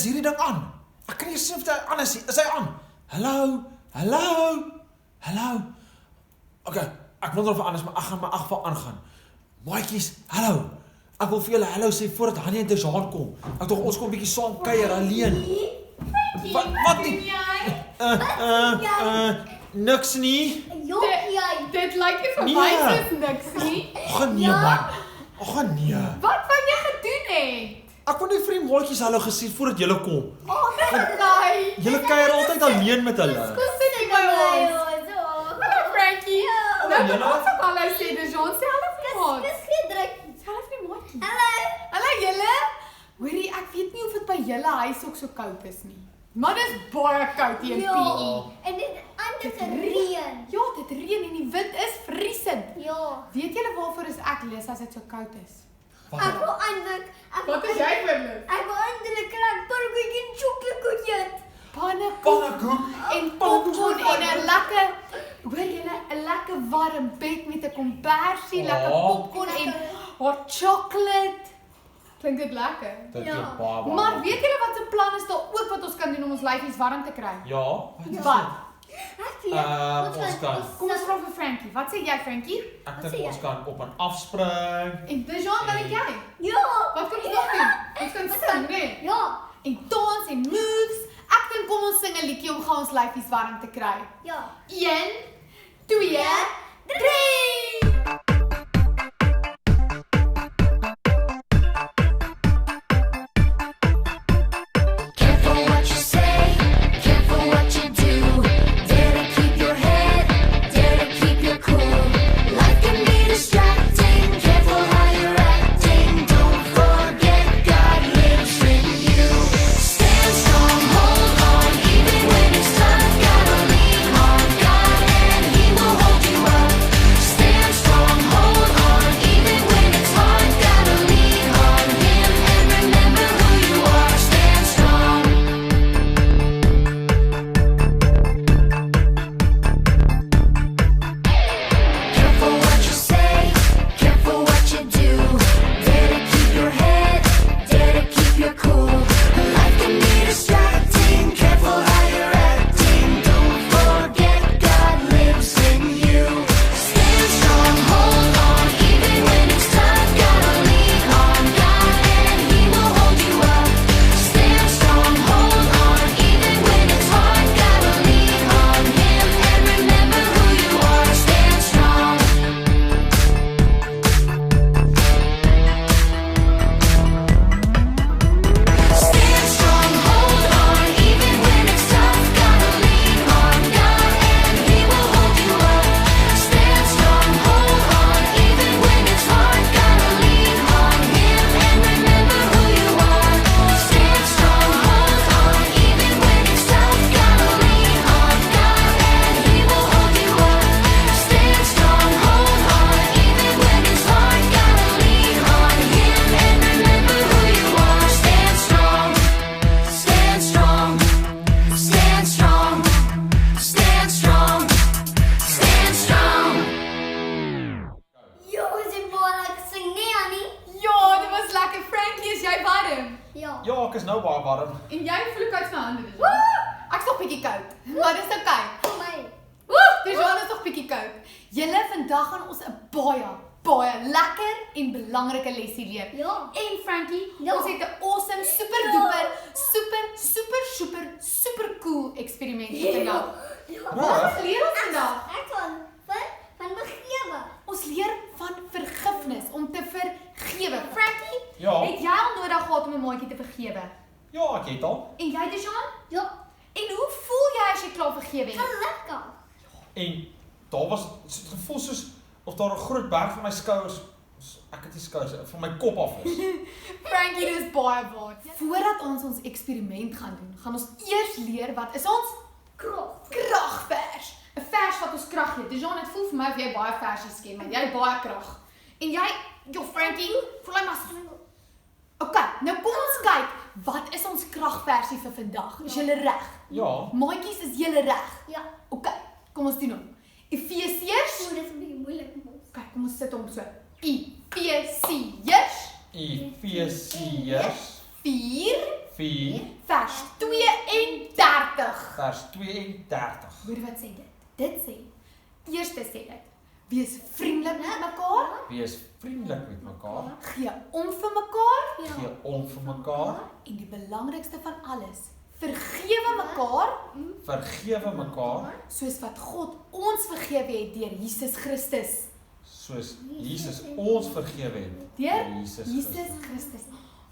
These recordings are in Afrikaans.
hierdie ding aan? Ek kan nie sien of hy aan is hy aan? Hallo? Ok, ek wonder of hy aan is, maar ek gaan my geval aangaan. Maatjies, hallo. Ek wil vir julle hallo sê voordat Hannie en Deshaan kom. Ek dink ons kom 'n bietjie saam kuier alleen. Wat nie? Niks nie. Dit lyk nie vir my soos niks nie. Ag nee man. Ag nee. Wat wou jy gedoen het? Ek wou net vir die maatjies hallo gesê voordat julle kom. Nee. Julle kuier altyd alleen met hulle. Kom sit hier by ons. Hallo Frankie. Nou julle. kom ons op hallo sê, Deshaan sê hallo vir ons. Hallo vir die maatjie. Hallo julle. Hoorie, ek weet nie of dit by julle huis ook so koud is nie. Maar dis baie koud hier in PE. En dit reën. Ja, dit reën en die wind is vriesend. Ja. Weet julle waarvoor is ek lus as dit so koud is? Ek wil eintlik Wat is jy vir lus? Ek wil eintlik kraak burgertjie en chocoladekoek eet. Pannekoek en popcorn en 'n lekker, hoor julle, 'n lekker warm bed met 'n kombersie, lekker popcorn en hot chocolate. Klink dit lekker? Dit Ja. baie. Maar weet julle wat se plan is daar ook wat ons kan doen om ons lyfies warm te kry? Ja. Wat? Ek weet. Ons kan. Kom ons vra vir Frankie. Wat sê jy, Frankie? Ek Wat sê dink ons jy? kan op en afspring. En Deshaan, wat dink jy? Ja. Wat kan ons nog doen? Ons kan sing, nee? Ja. En dans en moves. Ek dink kom ons sing 'n liedjie om gaan ons lyfies warm te kry. Ja. 1 2 3. Careful what you say, careful what you do. Dare to keep your head, dare to keep your cool. Life can be distracting, careful how you're acting. Don't forget God lives in you. Stand strong, hold on, even when it's tough. Gotta lean on God and He will hold you up. Stand strong, hold on, even when it's hard. Gotta lean on Him and remember who you are. Stand strong. Careful what you say, careful what you do. Dare to keep your head, dare to keep your cool. Life can be distracting, careful how you're acting. Don't forget God lives in you. Stand strong, hold on, even when it's tough. Gotta lean on God and He will hold you up. Stand strong, hold on, even when it's hard. Gotta lean on Him and remember who you are. Stand strong. Stand strong, hold on, even when it's tough. Gotta lean on God and He will hold you up. Stand strong, hold on, even when it's hard. Gotta lean on Him and remember who you are. Stand strong, hold on, even when it's tough. Gotta lean on God and He will hold you up. Stand strong, hold on, even when it's hard. Gotta lean on Him and remember who you are. Stand strong, stand strong, stand strong, stand strong, stand strong. Jo, is dit baie lekker sing, nee Annie? Ja, dit was lekker. Frankie, is jy warm? Ja. Ja, ek is nou baie warm. En jy voel koud van hande. Deshaan? Ek's nog bietjie koud. Maar dis okay. Vir my. Deshaan is nog bietjie koud. Julle, vandag gaan ons 'n baie lekker en belangrike lesie leer. Ja. En Frankie, Ja. ons het 'n awesome, super cool eksperiment vandag. Wat leer ons vandag? Ek van begewe. Ons leer van vergifnis, om te vergewe. Frankie, Ja. het jy al nodig gehad om 'n maatjie te vergewe? Ja, ek het al. En jy, Deshaan? Ja. En hoe voel jy as jy klaar vergewe het? Lekker. En daar was het gevoel soos of daar 'n groot berg van my skouers, ek het nie skouers, van my kop af is. Frankie, dis baie waard. Voordat ons eksperiment gaan doen, gaan ons eers leer wat is ons kragvers. 'n Vers wat ons krag gee. Deshaan, dit voel vir my of jy baie versies ken, want jy het baie krag. En jy, Frankie, voel hy maar so. Okay, nou kom ons kyk, wat is ons kragversie vir vandag? Is julle reg? Ja. Maatjies, is julle reg? Ja. Okay, kom ons doen hom. Efesiërs. Dit is 'n bietjie moeilik vir ons. Okay, kom ons sit hom so. Efesiërs Efesiërs 4 4 vers vers 32. Vers 32. Hoor wat sê dit? Dit sê, eerste sê dit, wees vriendelik met mekaar, Wees vriendelik met mekaar. gee om vir mekaar, Gee om vir mekaar. en die belangrikste van alles, vergewe mekaar, Vergewe mekaar soos wat God ons vergewe het deur Jesus Christus. soos Jesus ons vergewe het. Deur Jesus Jesus Christus.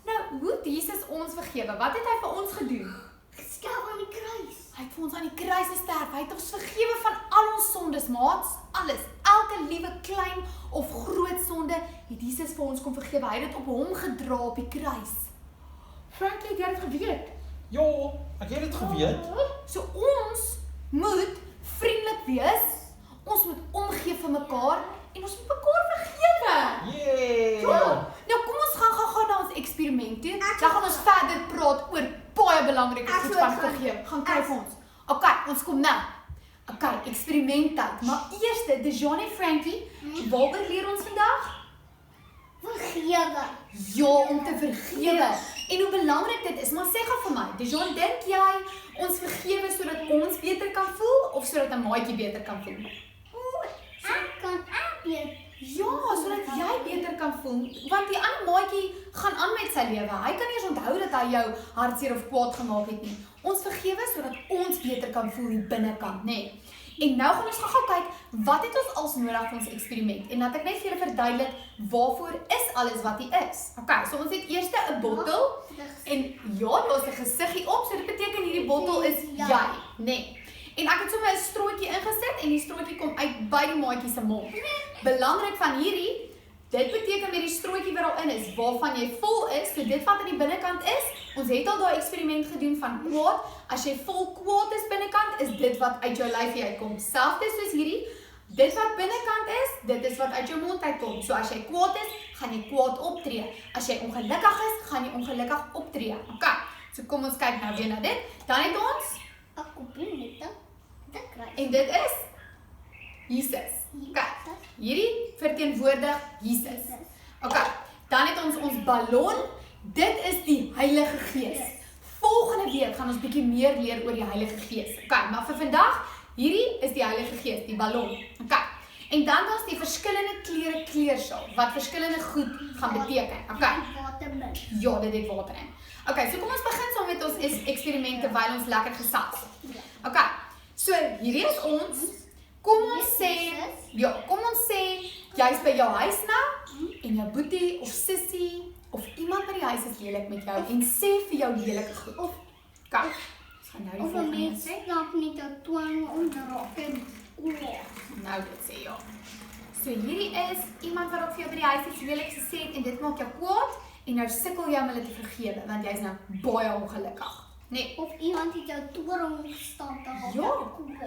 Nou, hoe het Jesus ons vergewe? Wat het hy vir ons gedoen? Geskerp aan die kruis. Hy het vir ons aan die kruis gesterf. Hy het ons vergewe van al ons sondes, maats. Alles. Elke liewe klein of groot sonde het Jesus vir ons kom vergewe. Hy het dit op hom gedra op die kruis. Frankie, het jy dit geweet? Ja, ek het dit geweet. So ons moet vriendelik wees. Ons moet omgee vir mekaar en ons moet mekaar vergewe. Yay! Nou kom ons gaan na ons eksperiment toe. Dan gaan ons verder praat oor baie belangrike Ek goed wil van vergewe. Gaan kyk vir ons. Okay, ons kom nou. Okay, eksperimenttyd. Maar eers, Dejan en Frankie, waaroor leer ons vandag? Vergewe. Ja, om te vergewe. En hoe belangrik dit is, maar sê gou vir my, Dejan, dink jy ons vergewe sodat ons beter kan voel of sodat 'n maatjie beter kan voel? Ek kan weet. Ja, sodat jy beter kan voel, want die ander maatjie gaan aan met sy lewe. Hy kan nie eens onthou dat hy jou hartseer of kwaad gemaak het nie. Ons vergewe sodat ons beter kan voel hier binnekant, nê? En nou gaan ons gou kyk wat het ons als nodig vir ons eksperiment. En dat ek net vir julle verduidelik waarvoor is alles wat hier is. Okay, so ons het eers 'n bottel en ja, daar's 'n gesiggie op, so dit beteken hierdie bottel is jy, nê? En ek het sommer 'n strootjie ingesit en die strootjie kom uit by die maatjie se mond. Belangrik van hierdie, dit beteken met die strootjie wat daarin is, waarvan jy vol is, so dit wat aan die binnekant is, ons het al daai eksperiment gedoen van kwaad. As jy vol kwaad is binnekant, is dit wat uit jou lyfie uitkom. Selfs soos hierdie, dit wat binnekant is, dit is wat uit jou mond uitkom. So as jy kwaad is, gaan jy kwaad optree. As jy ongelukkig is, gaan jy ongelukkig optree. Okay, so kom ons kyk nou weer na dit. Dan het ons, Ek kopie net dit kruis. en dit is Jesus. Okay, hierdie verteenwoordig Jesus. Okay, dan het ons ballon. Dit is die Heilige Gees. Volgende week gaan ons bietjie meer leer oor die Heilige Gees. Okay, maar vir vandag, hierdie is die Heilige Gees, die ballon. Okay. En dan was die verskillende kleure kleursaal wat verskillende goed gaan beteken. Okay. Watermelk. Ja, dit het water in. Okay, so kom ons begin saam met ons eksperiment terwyl ons lekker gesels. Okay. So hierdie is ons. Kom ons sê jy's by jou huis nou en jou boetie of sussie of iemand by die huis is lelik met jou en sê vir jou lelike goed. Of Kyk, ons gaan nou die of 'n volgende mens sê. snap nie dat twang onderrok en Nou dit sê ja. So hierdie is iemand wat ook vir jou by die huis iets lelik gesê het en dit maak jou kwaad en nou sukkel jy om hulle te vergewe want jy's nou baie ongelukkig. Nee. of iemand het jou toring gestamp dan Ja,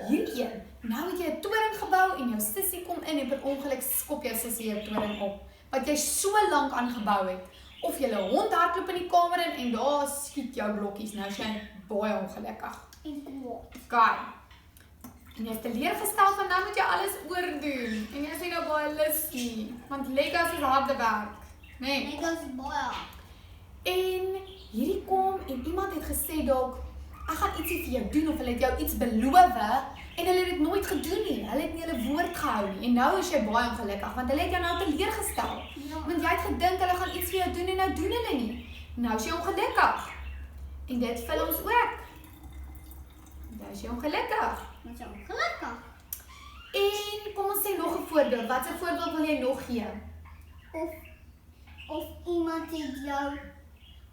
hierdie een. Nou het jy 'n toring gebou en jou sussie kom in en per ongeluk skop jou sussie jou toring op wat jy so lank aangebou het. Of jy 'n hond hardloop in die kamer in en daar skiet jou blokkies. Nou is jy baie ongelukkig. en kwaad. Kai. En jy het teleurgestel van nou moet jy alles oordoen. En jy is nie nou baie lus nie, want Legos is harde werk, né? Nee. Ek was baie. En hierdie kom en iemand het gesê dalk ek gaan ietsie vir jou doen of hulle het jou iets beloof en hulle het dit nooit gedoen nie. Hulle het nie hulle woord gehou nie. En nou is jy baie ongelukkig want hulle het jou nou teleurgestel. Ja. Want jy het gedink hulle gaan iets vir jou doen en nou doen hulle nie. Nou is jy ongelukkig. En dit vul ons ook. Nou is jy ongelukkig. Ons is ongelukkig. En kom ons sê nog 'n voorbeeld. Wat 'n voorbeeld wil jy nog gee? Of iemand het jou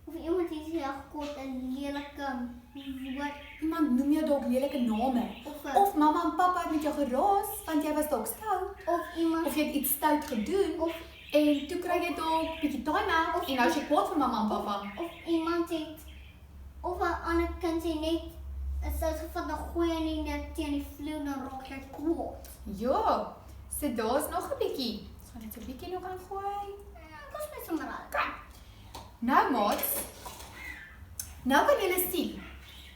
gekort 'n lelike woord Iemand noem jou dalk lelike name. of Of mamma en pappa het met jou geraas want jy was dalk stout. of iemand Of jy het iets stout gedoen of en toe kry jy dalk bietjie time-out en nou is jy kwaad vir mamma en pappa. of iemand het of 'n ander kind het net 'n soort van 'n goeie nie net teen die vloer dan raak jy kwaad. Ja, so daar's nog 'n bietjie. Ons gaan net so 'n bietjie nog aangooi. Kom met sommer aan. Kom. Nou maats. Nou kan julle sien.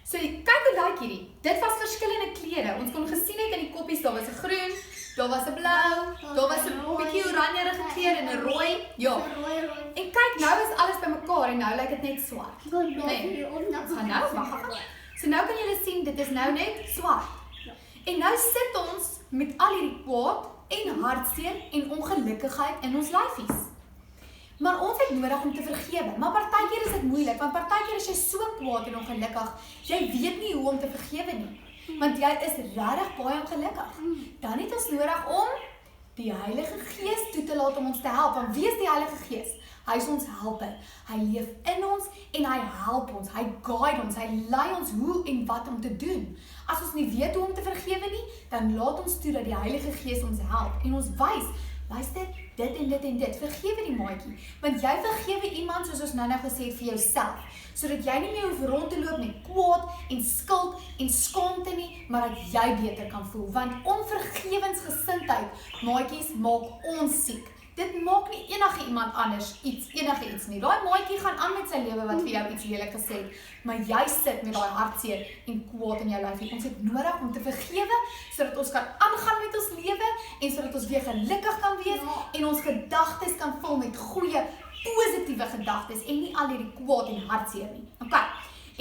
So kyk hoe lyk hierdie. Dit was verskillende kleure. Ons kon gesien het in die koppies daar was 'n groen, daar was 'n blou, daar was 'n bietjie oranjerige kleur en 'n rooi. Ja. Rooi. En kyk, nou is alles bymekaar en nou lyk dit net swart. Goed, Nee. nee. Om na Ons gaan Want nou, wag. So nou kan julle sien, dit is nou net swart. En nou sit ons met al hierdie kwaad en hartseer en ongelukkigheid in ons lyfies. Maar ons het nodig om te vergewe. Maar partykeer is dit moeilik, want partykeer is jy so kwaad en ongelukkig, jy weet nie hoe om te vergewe nie. Want jy is regtig baie ongelukkig. Dan het ons nodig om die Heilige Gees toe te laat om ons te help. Want wie is die Heilige Gees? Hy is ons helper. Hy leef in ons en hy help ons. Hy guide ons. Hy lei ons hoe en wat om te doen. As ons nie weet hoe om te vergewe nie, dan laat ons toe dat die Heilige Gees ons help en ons wys, luister, dit en dit en dit. Vergewe die maatjie, want jy vergewe iemand soos ons nou gesê het vir jouself, sodat jy nie meer hoef rond te loop met kwaad en skuld en skaamte nie, maar dat jy beter kan voel, want onvergewensgesindheid, maatjies, maak ons siek. Dit maak nie enige iemand anders enige iets nie. Daai maatjie gaan aan met sy lewe wat vir jou iets lelik gesê het, maar jy sit met daai hartseer en kwaad in jou lyf. Ons het nodig om te vergewe sodat ons kan aangaan met ons lewe en sodat ons weer gelukkig kan wees en ons gedagtes kan vul met goeie, positiewe gedagtes en nie al hierdie kwaad en hartseer nie. Okay.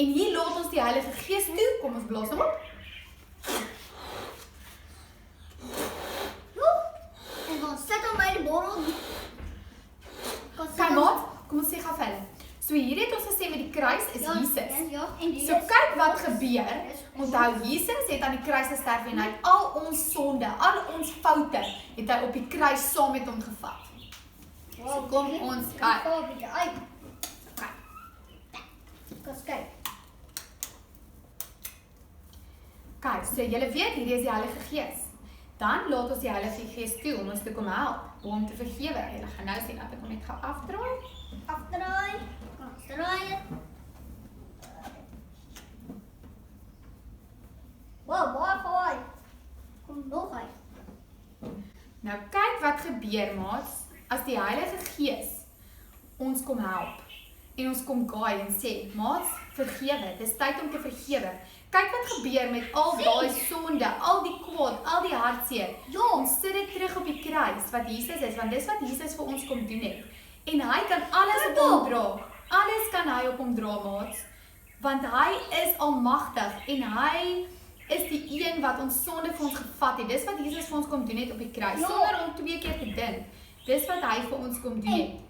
En hier laat ons die Heilige Gees toe. Kom ons blaas hom op. En dan sit hom by die bottel. Kyk maat, kom ons sê gou vir hulle. So hier het ons gesê met die kruis is Jesus. Ja, en die So kyk wat gebeur. Onthou, Jesus het aan die kruis gesterf en hy het al ons sonde, al ons foute, het hy op die kruis saam met hom gevat. So kom ons kyk. Kyk. Kyk, so julle weet, hierdie is die Heilige Gees. Dan laat ons die Heilige Gees toe om ons te kom help, om te vergewe. Julle gaan nou sien dat ek hom net gaan afdraai. Afdraai. Kom ons draai. Wow, mooi. Kom nog uit. Nou kyk wat gebeur, maats, as die Heilige Gees ons kom help en ons kom guide en sê, maats, vergewe, dis tyd om te vergewe. Kyk wat gebeur met al daai sonde, al die kwaad, al die hartseer. Ja. Ons sit dit terug op die kruis wat Jesus is, want dis wat Jesus vir ons kom doen het. En hy kan alles op hom dra. Alles kan hy op hom dra, maats. Want hy is almagtig en hy is die een wat ons sonde vir ons gevat het. Dis wat Jesus vir ons kom doen het op die kruis, Ja. sonder om 2 keer te dink. Dis wat hy vir ons kom doen het.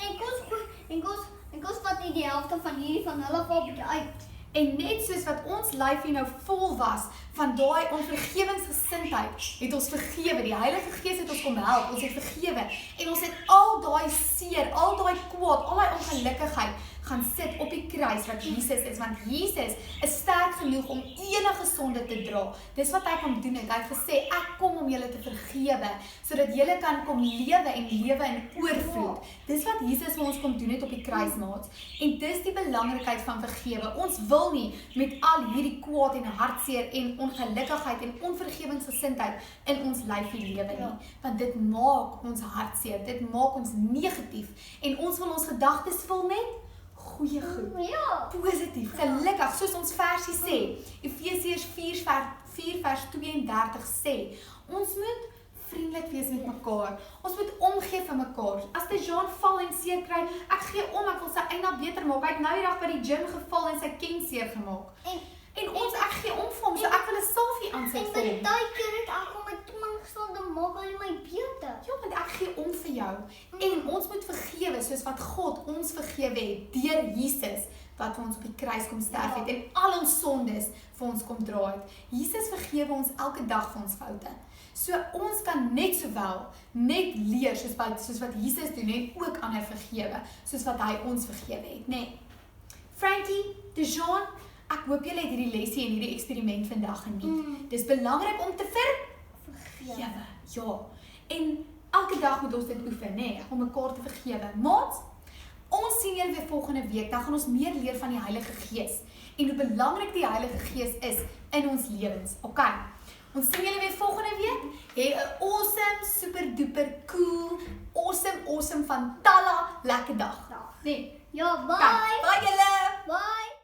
En kos vat nie die helfte van hierdie van hulle af bietjie uit. En net soos wat ons lyfie nou vol was van daai onvergewensgesindheid, het ons vergewe. Die Heilige Gees het ons kom help. Ons het vergewe en ons het al daai seer, al daai kwaad, al daai ongelukkigheid gaan sit op die kruis wat Jesus is, want Jesus is sterk genoeg om enige sonde te dra. Dis wat hy kom doen het. Hy het gesê, ek kom om julle te vergewe, sodat julle kan kom lewe en lewe in oorvloed. Dis wat Jesus vir ons kom doen het op die kruis, maats. En dis die belangrikheid van vergewe. Ons wil nie met al hierdie kwaad en hartseer en ongelukkigheid en onvergewensgesindheid in ons lyfie lewe nie, want dit maak ons hartseer, dit maak ons negatief en ons wil ons gedagtes vul met goeie goed, Ja. positief, gelukkig, soos ons versie sê. Efesiërs 4 vers 32 sê, ons moet vriendelik wees met mekaar. Ons moet omgee vir mekaar. As Tejan val en seer kry, ek gee om, ek wil sy einde beter maak. Hy het nou die dag by die gym geval en sy ken seer gemaak. En ek gee om vir hom, so ek wil 'n selfie aansit En vir met hom. daai keer het ek hom met toeman gestaan, dan maak hy my beter. Ja, want ek gee om vir jou. En ons moet vergewe soos wat God ons vergewe het deur Jesus wat vir ons op die kruis kom sterf het en al ons sondes vir ons kom dra het. Jesus vergewe ons elke dag vir ons foute. So ons kan net sowel net leer soos wat Jesus doen en ook ander vergewe soos wat hy ons vergewe het, né? Frankie, Tejan, ek hoop julle het hierdie lesie en hierdie eksperiment vandag geniet. Dis belangrik om te vergewe. Ja. En elke dag moet ons dit oefen, né, om mekaar te vergewe. Maats, ons sien julle weer volgende week. Dan gaan ons meer leer van die Heilige Gees en hoe belangrik die Heilige Gees is in ons lewens. Okay. Ons sien julle weer volgende week. Hê 'n awesome, super duper cool, awesome van Talla lekker dag. Nee. Ja, bye. Bye julle. Bye.